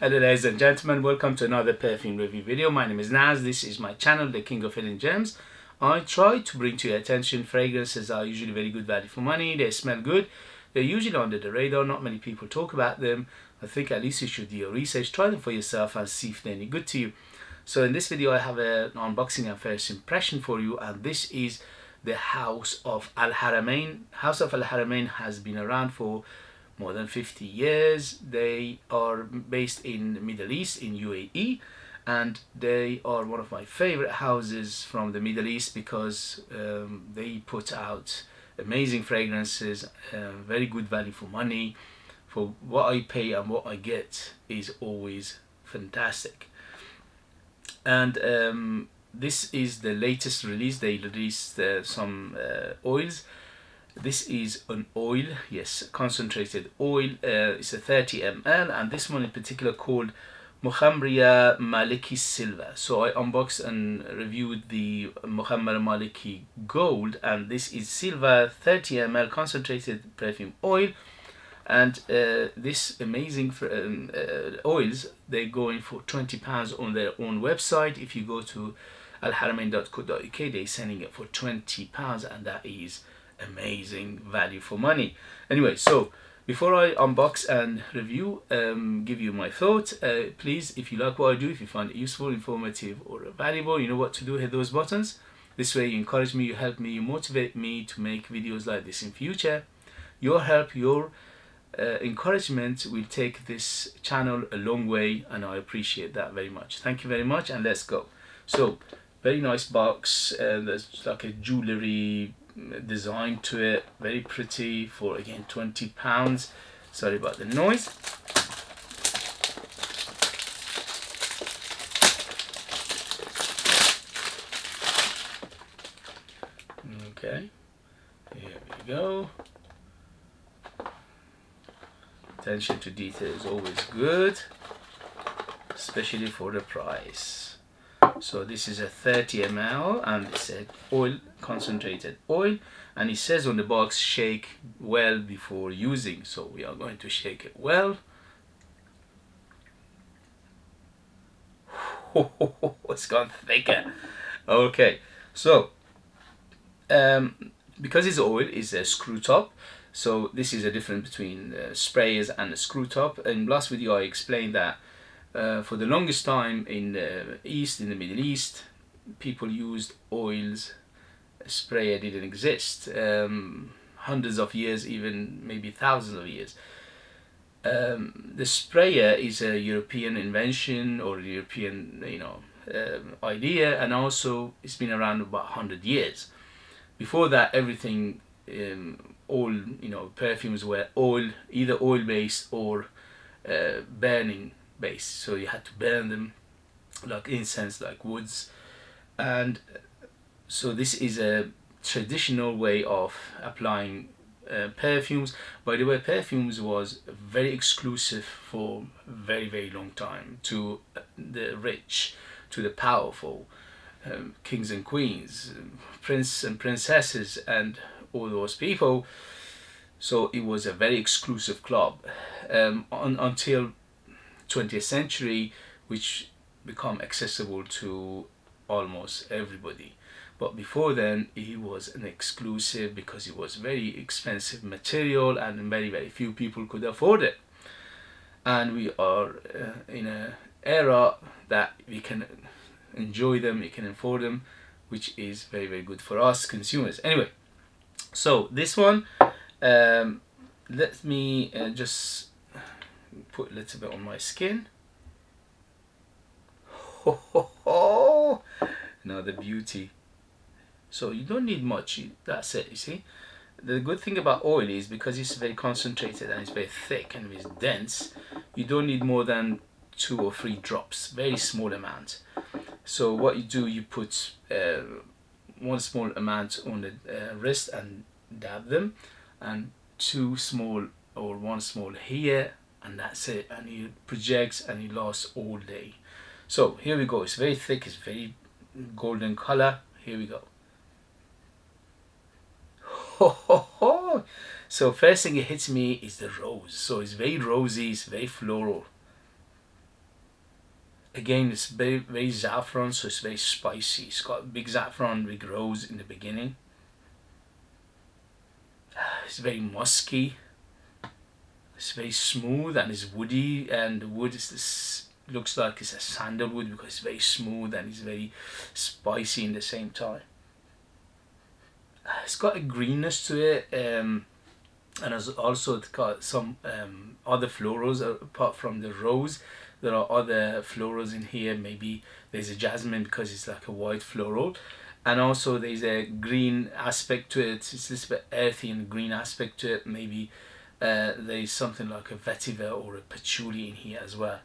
Hello ladies and gentlemen, welcome to another perfume review video. My name is Naz, this is my channel, The King of Hidden Gems. I try to bring to your attention fragrances are usually very good value for money, they smell good, they're usually under the radar, not many people talk about them. I think at least you should do your research, try them for yourself and see if they're any good to you. So in this video I have an unboxing and first impression for you, and this is the House of Al Haramain. House of Al Haramain has been around for more than 50 years. They are based in the Middle East, in UAE, and they are one of my favorite houses from the Middle East because they put out amazing fragrances, very good value for money. For what I pay and what I get is always fantastic. And this is the latest release. They released some oils. This is an oil, yes, concentrated oil. It's a 30 ml, and this one in particular called Mukhamria Maliki Silver. So I unboxed and reviewed the Mukhamria Maliki Gold, and this is silver 30 ml concentrated perfume oil. And this amazing oils, they're going for £20 on their own website. If you go to alharamain.co.uk, they're selling it for £20, and that is amazing value for money. Anyway, so before I unbox and review, give you my thoughts, please, if you like what I do, if you find it useful, informative or valuable, you know what to do, hit those buttons. This way you encourage me, you help me, you motivate me to make videos like this in future. Your help, your encouragement will take this channel a long way, and I appreciate that very much. Thank you very much, and let's go. So very nice box, there's like a jewelry design to it, very pretty, for again £20. Sorry about the noise. Okay, here we go. Attention to detail is always good, especially for the price. So this is a 30 ml, and it's a oil, concentrated oil, and it says on the box shake well before using. So we are going to shake it well. It's gone thicker. Okay, so because it's oil, it's a screw top. So this is a difference between sprayers and a screw top. In last video I explained that for the longest time in the East, in the Middle East, people used oils. A sprayer didn't exist. Hundreds of years, even maybe thousands of years. The sprayer is a European invention, or European, idea, and also it's been around about 100 years. Before that, everything, all perfumes were oil, either oil based or burning based. So you had to burn them like incense, like woods. And so this is a traditional way of applying perfumes. By the way, perfumes was very exclusive for very long time to the rich, to the powerful, kings and queens, prince and princesses, and all those people. So it was a very exclusive club until 20th century, which become accessible to almost everybody. But before then it was an exclusive because it was very expensive material and very few people could afford it. And we are in an era that we can enjoy them, we can afford them, which is very good for us consumers. Anyway, so this one, let me just put a little bit on my skin. Now the beauty. So you don't need much, that's it, you see. The good thing about oil is because it's very concentrated and it's very thick and it's dense, you don't need more than 2 or 3 drops, very small amount. So what you do, you put one small amount on the wrist and dab them, and 2 small or 1 small here, and that's it, and it projects and it lasts all day. So here we go. It's very thick, it's very golden color. Here we go. So first thing it hits me is the rose. So it's very rosy, it's very floral. Again, it's very saffron, so it's very spicy. It's got big saffron, big rose in the beginning. It's very musky. It's very smooth and it's woody, and the wood is this, looks like it's a sandalwood because it's very smooth and it's very spicy in the same time. It's got a greenness to it, and it's also got some other florals apart from the rose. There are other florals in here. Maybe there's a jasmine because it's like a white floral, and also there's a green aspect to it. It's this bit earthy and green aspect to it. Maybe there's something like a vetiver or a patchouli in here as well.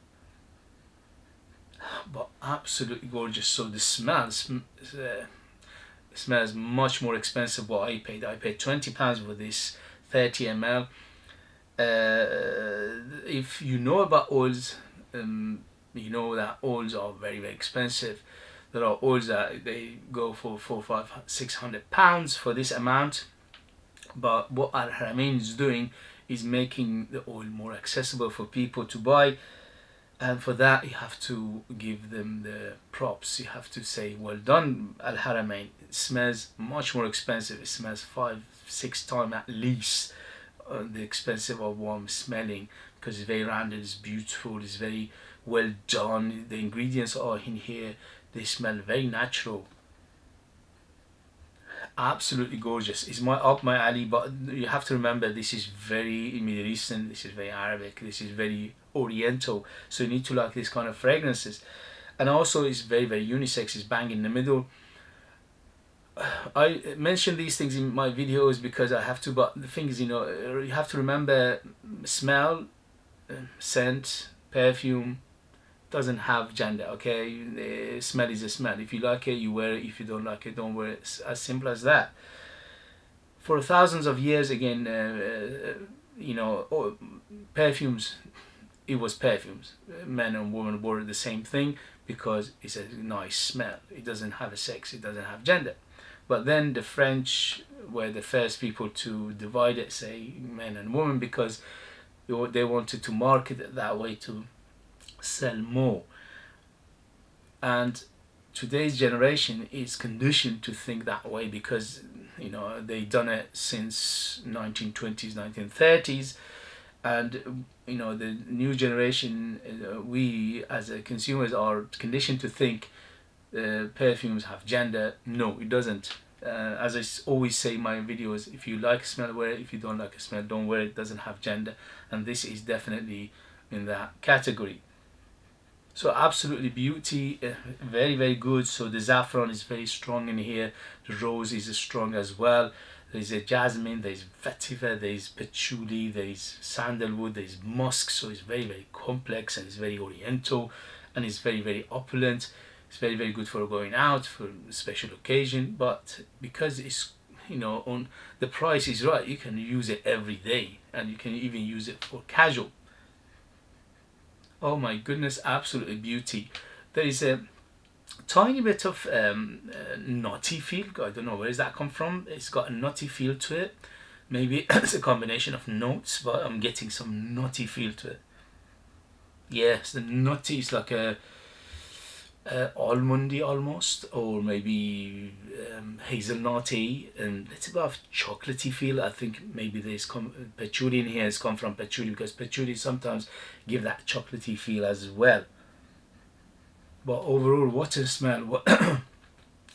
But absolutely gorgeous. So the smells much more expensive what I paid. I paid £20 for this 30 ml. If you know about oils, you know that oils are very expensive. There are oils that they go for £400-600 for this amount, but what Al Haramain is doing is making the oil more accessible for people to buy, and for that you have to give them the props. You have to say, well done Al Haramain. It smells much more expensive. It smells 5-6 times at least the expensive of what I'm smelling, because it's very rounded, it's beautiful, it's very well done. The ingredients are in here, they smell very natural. Absolutely gorgeous. It's up my alley, but you have to remember this is very Middle Eastern, this is very Arabic, this is very Oriental, so you need to like these kind of fragrances. And also it's very unisex, it's bang in the middle. I mention these things in my videos because I have to, but the thing is, you know, you have to remember smell, scent, perfume doesn't have gender, okay? The smell is a smell. If you like it, you wear it. If you don't like it, don't wear it. It's as simple as that. For thousands of years, again, you know, perfumes, it was perfumes. Men and women wore the same thing because it's a nice smell. It doesn't have a sex, it doesn't have gender. But then the French were the first people to divide it, say men and women, because they wanted to market it that way to sell more. And today's generation is conditioned to think that way because, you know, they done it since 1920s, 1930s, and you know the new generation, we as consumers are conditioned to think perfumes have gender. No, it doesn't. As I always say in my videos, if you like a smell, wear it. If you don't like a smell, don't wear it. It doesn't have gender, and this is definitely in that category. So absolutely beauty, very good. So the saffron is very strong in here. The rose is strong as well. There's a jasmine, there's vetiver, there's patchouli, there's sandalwood, there's musk. So it's very complex and it's very oriental, and it's very opulent. It's very good for going out for a special occasion. But because it's, you know, on the price is right, you can use it every day, and you can even use it for casual. Oh my goodness, absolutely beauty. There is a tiny bit of nutty feel. I don't know where does that come from. It's got a nutty feel to it. Maybe it's a combination of notes, but I'm getting some nutty feel to it. Yes, the nutty is like a almondy almost, or maybe hazelnutty, and it's about chocolatey feel. I think maybe there's patchouli in here has come from patchouli, because patchouli sometimes give that chocolatey feel as well. But overall, what a smell.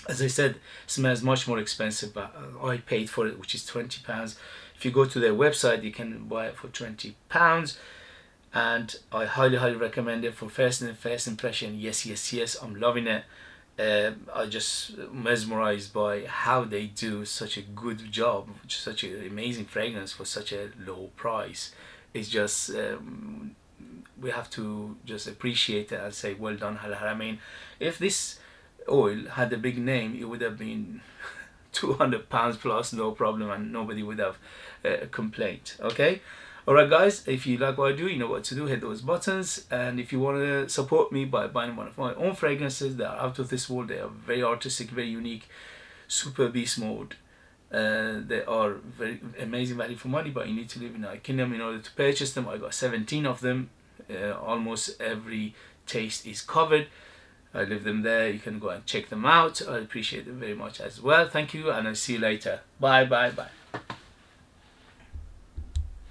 As I said, smells much more expensive, but I paid for it, which is £20. If you go to their website, you can buy it for £20, and I highly recommend it for first impression. Yes, I'm loving it. I just mesmerized by how they do such a good job, such an amazing fragrance for such a low price. It's just we have to just appreciate it and say well done Al Haramain. If this oil had a big name, it would have been £200 plus, no problem, and nobody would have complained. Okay, alright guys, if you like what I do, you know what to do. Hit those buttons, and if you want to support me by buying one of my own fragrances that are out of this world, they are very artistic, very unique, super beast mode. They are very amazing value for money, but you need to live in the United Kingdom in order to purchase them. I got 17 of them. Almost every taste is covered. I leave them there. You can go and check them out. I appreciate them very much as well. Thank you, and I'll see you later. Bye, bye, bye.